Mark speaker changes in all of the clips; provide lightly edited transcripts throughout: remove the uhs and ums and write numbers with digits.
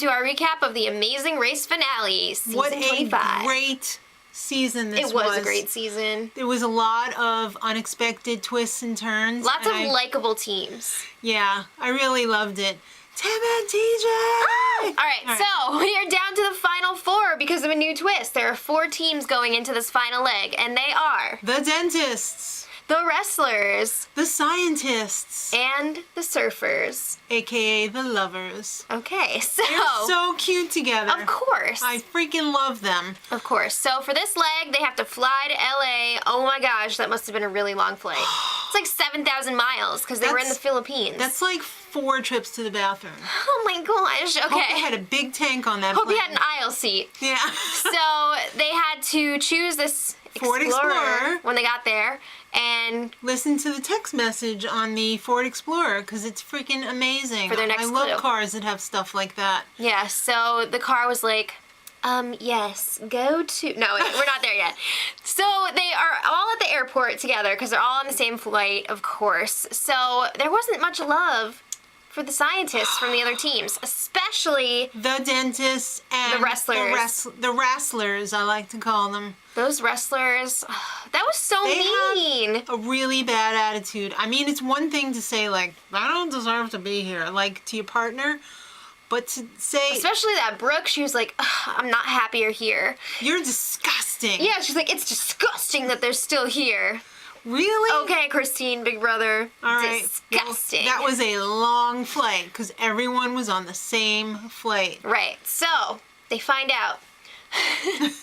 Speaker 1: to our recap of the Amazing Race finale, season
Speaker 2: What
Speaker 1: 25.
Speaker 2: a great season this was.
Speaker 1: It was a great season.
Speaker 2: There was a lot of unexpected twists and turns.
Speaker 1: Lots of likable teams.
Speaker 2: Yeah, I really loved it. Tim and TJ!
Speaker 1: All right, so we are down to the final four because of a new twist. There are 4 teams going into this final leg, and they are...
Speaker 2: The dentists.
Speaker 1: The wrestlers.
Speaker 2: The scientists.
Speaker 1: And the surfers.
Speaker 2: AKA the lovers.
Speaker 1: Okay, so...
Speaker 2: They're so cute together.
Speaker 1: Of course.
Speaker 2: I freaking love them.
Speaker 1: Of course. So for this leg, they have to fly to LA. Oh my gosh, that must have been a really long flight. It's like 7,000 miles because they were in the Philippines.
Speaker 2: That's like 4 trips to the bathroom.
Speaker 1: Oh my gosh, okay.
Speaker 2: Hope they had a big tank on that
Speaker 1: Hope
Speaker 2: plane.
Speaker 1: you had an aisle seat.
Speaker 2: Yeah.
Speaker 1: So they had to choose this
Speaker 2: Ford Explorer
Speaker 1: when they got there and
Speaker 2: listen to the text message on the Ford Explorer because it's freaking amazing.
Speaker 1: For their next
Speaker 2: I love
Speaker 1: clue.
Speaker 2: cars that have stuff like that.
Speaker 1: Yeah, so the car was like, yes, go to... No, wait, we're not there yet. So they are all at the airport together because they're all on the same flight, of course. So there wasn't much love for the scientists from the other teams, especially...
Speaker 2: The dentists and...
Speaker 1: The wrestlers.
Speaker 2: The wrestlers, I like to call them.
Speaker 1: Those wrestlers, that was so mean.
Speaker 2: Have a really bad attitude. I mean, it's one thing to say, like, I don't deserve to be here, like, to your partner, but to say...
Speaker 1: Especially that Brooke, she was like, I'm not happy you're here.
Speaker 2: You're disgusting.
Speaker 1: Yeah, she's like, it's disgusting that they're still here.
Speaker 2: Really?
Speaker 1: Okay, Christine, big brother.
Speaker 2: All right.
Speaker 1: Disgusting.
Speaker 2: Well, that was a long flight because everyone was on the same flight.
Speaker 1: Right. So, they find out.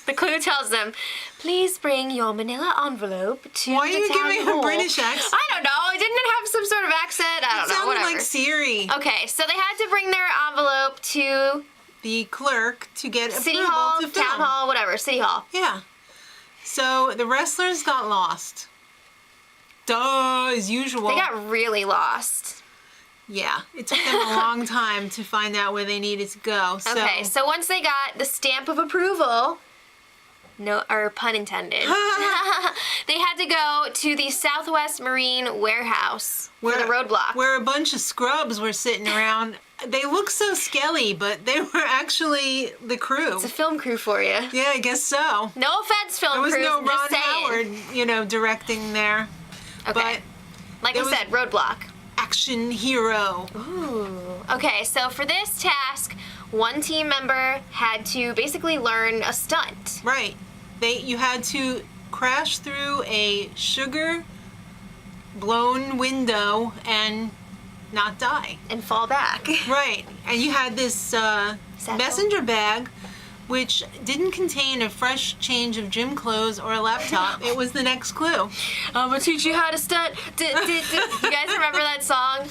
Speaker 1: The clue tells them, please bring your manila envelope to
Speaker 2: Why are
Speaker 1: the
Speaker 2: you
Speaker 1: town
Speaker 2: giving
Speaker 1: hall.
Speaker 2: a British accent?
Speaker 1: I don't know. Didn't it have some sort of accent? I don't know.
Speaker 2: Sounded
Speaker 1: Whatever.
Speaker 2: like Siri.
Speaker 1: Okay, so they had to bring their envelope to
Speaker 2: The clerk to get
Speaker 1: City
Speaker 2: approval
Speaker 1: Hall,
Speaker 2: to film.
Speaker 1: Town Hall, whatever. City Hall.
Speaker 2: Yeah. So the wrestlers got lost. Duh, as usual.
Speaker 1: They got really lost.
Speaker 2: Yeah, it took them a long time to find out where they needed to go. So.
Speaker 1: Okay, so once they got the stamp of approval, no, or pun intended, they had to go to the Southwest Marine Warehouse for the roadblock.
Speaker 2: Where a bunch of scrubs were sitting around. They look so skelly, but they were actually the crew.
Speaker 1: It's a film crew for you.
Speaker 2: Yeah, I guess so.
Speaker 1: No offense, film crew.
Speaker 2: There was no Ron
Speaker 1: just saying.
Speaker 2: Howard, directing there.
Speaker 1: Okay.
Speaker 2: But
Speaker 1: like I said, roadblock.
Speaker 2: Action hero.
Speaker 1: Ooh. Okay, so for this task, one team member had to basically learn a stunt.
Speaker 2: Right. You had to crash through a sugar blown window and not die.
Speaker 1: And fall back.
Speaker 2: Right. And you had this messenger bag which didn't contain a fresh change of gym clothes or a laptop. It was the next clue.
Speaker 1: I'm gonna teach you how to stunt. You guys remember that song?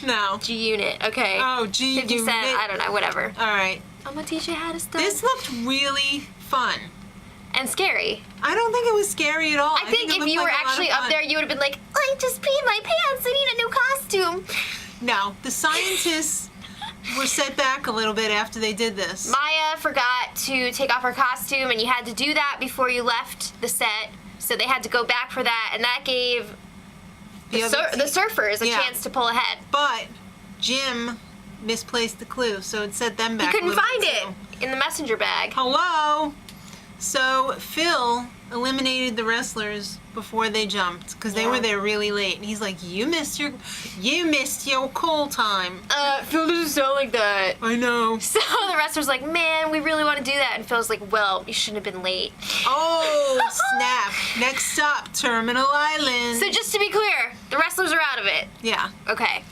Speaker 2: No.
Speaker 1: G-Unit, okay.
Speaker 2: Oh, G-Unit.
Speaker 1: 50 Cent, I don't know, whatever.
Speaker 2: All right.
Speaker 1: I'm gonna teach you how to stunt.
Speaker 2: This looked really fun.
Speaker 1: And scary.
Speaker 2: I don't think it was scary at all.
Speaker 1: I think if you were actually up there, you would have been like, I just peed my pants, I need a new costume.
Speaker 2: No, the scientists were set back a little bit after they did this.
Speaker 1: Maya forgot to take off her costume, and you had to do that before you left the set. So they had to go back for that, and that gave the surfers a chance to pull ahead.
Speaker 2: But Jim misplaced the clue, so it set them back.
Speaker 1: He couldn't find it in the messenger bag.
Speaker 2: Hello? So Phil eliminated the wrestlers before they jumped because they were there really late. And he's like, you missed your call time.
Speaker 1: Phil doesn't sound like that.
Speaker 2: I know.
Speaker 1: So the wrestler's like, man, we really want to do that. And Phil's like, well, you shouldn't have been late.
Speaker 2: Oh, snap. Next stop, Terminal Island.
Speaker 1: So just to be clear, the wrestlers are out of it.
Speaker 2: Yeah.
Speaker 1: Okay.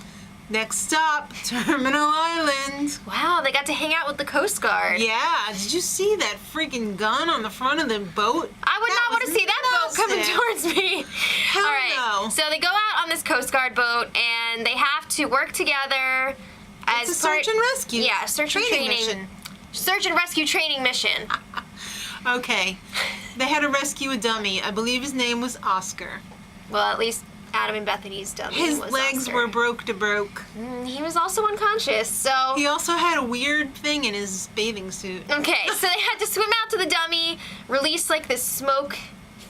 Speaker 2: Next stop, Terminal Island.
Speaker 1: Wow, they got to hang out with the Coast Guard.
Speaker 2: Yeah, did you see that freaking gun on the front of the boat?
Speaker 1: I would not want to see that boat coming towards me.
Speaker 2: Hell
Speaker 1: All right,
Speaker 2: no.
Speaker 1: so they go out on this Coast Guard boat, and they have to work together as
Speaker 2: It's a search and rescue.
Speaker 1: Yeah, search and training
Speaker 2: mission.
Speaker 1: Search and rescue training mission.
Speaker 2: Okay, they had to rescue a dummy. I believe his name was Oscar.
Speaker 1: Well, at least Adam and Bethany's dummy
Speaker 2: His
Speaker 1: was
Speaker 2: legs
Speaker 1: Oscar.
Speaker 2: were broke to broke.
Speaker 1: He was also unconscious, so...
Speaker 2: He also had a weird thing in his bathing suit.
Speaker 1: Okay, so they had to swim out to the dummy, release like this smoke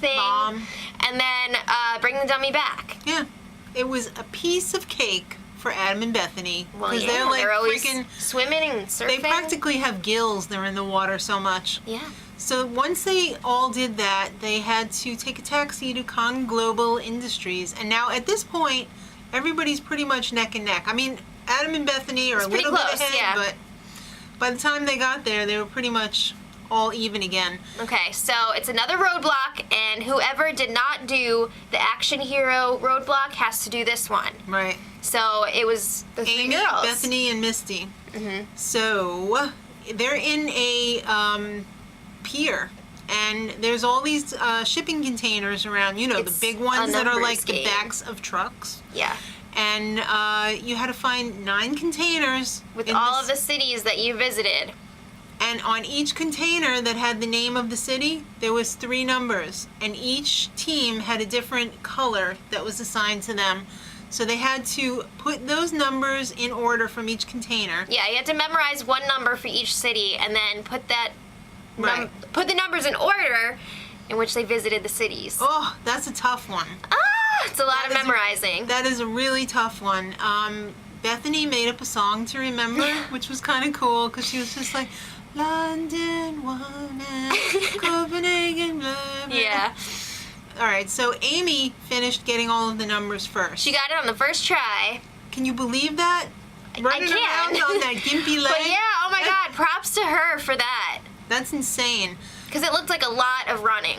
Speaker 1: thing,
Speaker 2: Bomb.
Speaker 1: and then bring the dummy back.
Speaker 2: Yeah, it was a piece of cake for Adam and Bethany.
Speaker 1: Well,
Speaker 2: Because
Speaker 1: yeah, they're always
Speaker 2: freaking...
Speaker 1: swimming and surfing.
Speaker 2: They practically have gills. They're in the water so much.
Speaker 1: Yeah.
Speaker 2: So once they all did that, they had to take a taxi to Con Global Industries. And now at this point, everybody's pretty much neck and neck. I mean, Adam and Bethany are
Speaker 1: It's
Speaker 2: a
Speaker 1: pretty
Speaker 2: little
Speaker 1: close,
Speaker 2: bit ahead,
Speaker 1: yeah.
Speaker 2: but by the time they got there, they were pretty much all even again.
Speaker 1: Okay, so it's another roadblock, and whoever did not do the action hero roadblock has to do this one.
Speaker 2: Right.
Speaker 1: So it was the three
Speaker 2: Amy,
Speaker 1: girls.
Speaker 2: Bethany, and Misty.
Speaker 1: Mm-hmm.
Speaker 2: So they're in a pier, and there's all these shipping containers around. You know,
Speaker 1: It's
Speaker 2: the big ones
Speaker 1: a
Speaker 2: that are
Speaker 1: numbers
Speaker 2: like the
Speaker 1: game.
Speaker 2: backs of trucks.
Speaker 1: Yeah.
Speaker 2: And you had to find 9 containers
Speaker 1: With
Speaker 2: in
Speaker 1: all
Speaker 2: this-
Speaker 1: of the cities that you visited.
Speaker 2: And on each container that had the name of the city, there was 3 numbers, and each team had a different color that was assigned to them. So they had to put those numbers in order from each container.
Speaker 1: Yeah, you had to memorize one number for each city, and then put that
Speaker 2: Right.
Speaker 1: put the numbers in order in which they visited the cities.
Speaker 2: Oh, that's a tough one.
Speaker 1: It's a lot of memorizing.
Speaker 2: That is a really tough one. Bethany made up a song to remember, which was kind of cool because she was just like, London, woman, Copenhagen, blah, blah.
Speaker 1: Yeah.
Speaker 2: All right, so Amy finished getting all of the numbers first.
Speaker 1: She got it on the first try.
Speaker 2: Can you believe that? Running
Speaker 1: can.
Speaker 2: around on that gimpy leg.
Speaker 1: But yeah, oh my god, props to her for that.
Speaker 2: That's insane.
Speaker 1: Because it looked like a lot of running.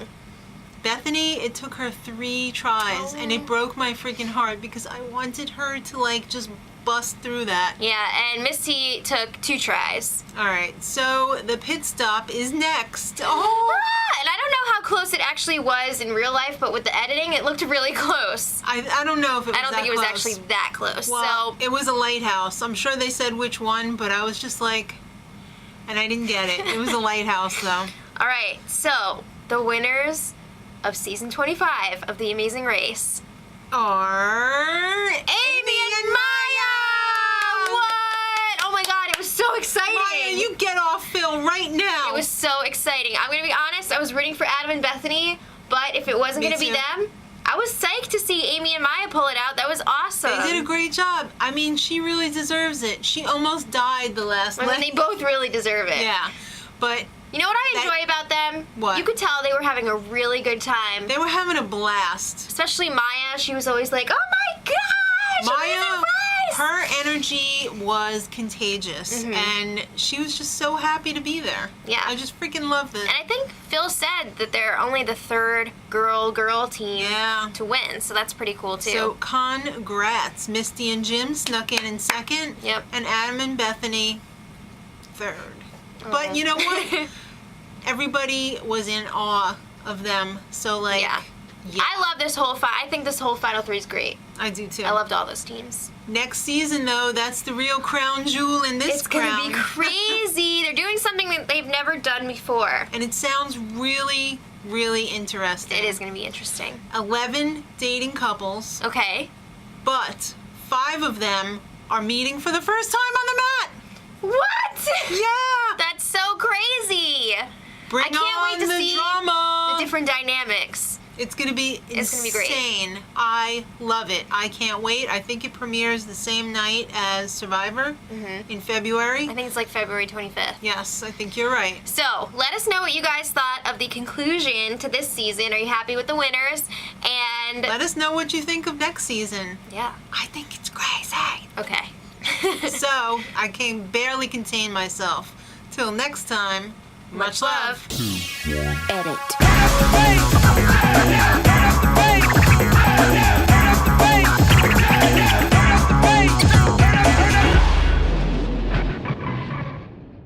Speaker 2: Bethany, it took her 3 tries, and it broke my freaking heart because I wanted her to like just bust through that.
Speaker 1: Yeah, and Misty took 2 tries.
Speaker 2: All right, so the pit stop is next. Oh,
Speaker 1: And I don't know how close it actually was in real life, but with the editing, it looked really close.
Speaker 2: I don't know if it was
Speaker 1: I don't
Speaker 2: that
Speaker 1: think it was
Speaker 2: close.
Speaker 1: actually that close.
Speaker 2: Well,
Speaker 1: So
Speaker 2: it was a lighthouse. I'm sure they said which one, but I was just like, and I didn't get it. It was a lighthouse, though.
Speaker 1: all right, so the winners of season 25 of The Amazing Race
Speaker 2: Are
Speaker 1: Amy and Maya! What? Oh my god, it was so exciting!
Speaker 2: Maya, you get off Phil right now.
Speaker 1: It was so exciting. I'm gonna be honest, I was rooting for Adam and Bethany, but if it wasn't
Speaker 2: Me
Speaker 1: gonna be
Speaker 2: too.
Speaker 1: them, I was psyched to see Amy and Maya pull it out. That was awesome.
Speaker 2: They did a great job. I mean, she really deserves it. She almost died the last
Speaker 1: I mean,
Speaker 2: leg.
Speaker 1: they both really deserve it.
Speaker 2: Yeah, but
Speaker 1: You know what I
Speaker 2: That-
Speaker 1: enjoy about them?
Speaker 2: What?
Speaker 1: You could tell they were having a really good time.
Speaker 2: they were having a blast.
Speaker 1: Especially Maya. She was always like, oh my gosh!
Speaker 2: Maya,
Speaker 1: Amazing Race!"
Speaker 2: her energy was contagious, and she was just so happy to be there.
Speaker 1: Yeah.
Speaker 2: I just freaking love this.
Speaker 1: And I think Phil said that they're only the 3rd girl team
Speaker 2: Yeah.
Speaker 1: to win, so that's pretty cool too.
Speaker 2: So congrats. Misty and Jim snuck in 2nd.
Speaker 1: Yep.
Speaker 2: And Adam and Bethany 3rd. But you know what? Everybody was in awe of them. So like,
Speaker 1: yeah. I love this whole I think this whole Final 3 is great.
Speaker 2: I do too.
Speaker 1: I loved all those teams.
Speaker 2: Next season though, that's the real crown jewel in this
Speaker 1: It's gonna
Speaker 2: crown.
Speaker 1: be crazy. They're doing something that they've never done before.
Speaker 2: And it sounds really, really interesting.
Speaker 1: It is gonna be interesting.
Speaker 2: 11 dating couples,
Speaker 1: Okay.
Speaker 2: but 5 of them are meeting for the first time on the mat.
Speaker 1: What?
Speaker 2: Yeah.
Speaker 1: That's so crazy.
Speaker 2: Bring
Speaker 1: I can't wait
Speaker 2: on
Speaker 1: to
Speaker 2: the
Speaker 1: see
Speaker 2: drama.
Speaker 1: the different dynamics.
Speaker 2: It's gonna be
Speaker 1: It's gonna be great.
Speaker 2: insane. I love it. I can't wait. I think it premieres the same night as Survivor in February.
Speaker 1: I think it's like February 25th.
Speaker 2: Yes, I think you're right.
Speaker 1: So, let us know what you guys thought of the conclusion to this season. Are you happy with the winners? And
Speaker 2: Let us know what you think of next season.
Speaker 1: yeah.
Speaker 2: I think it's crazy.
Speaker 1: Okay.
Speaker 2: So I can barely contain myself. Till next time, much love.
Speaker 1: Edit.
Speaker 3: Hey!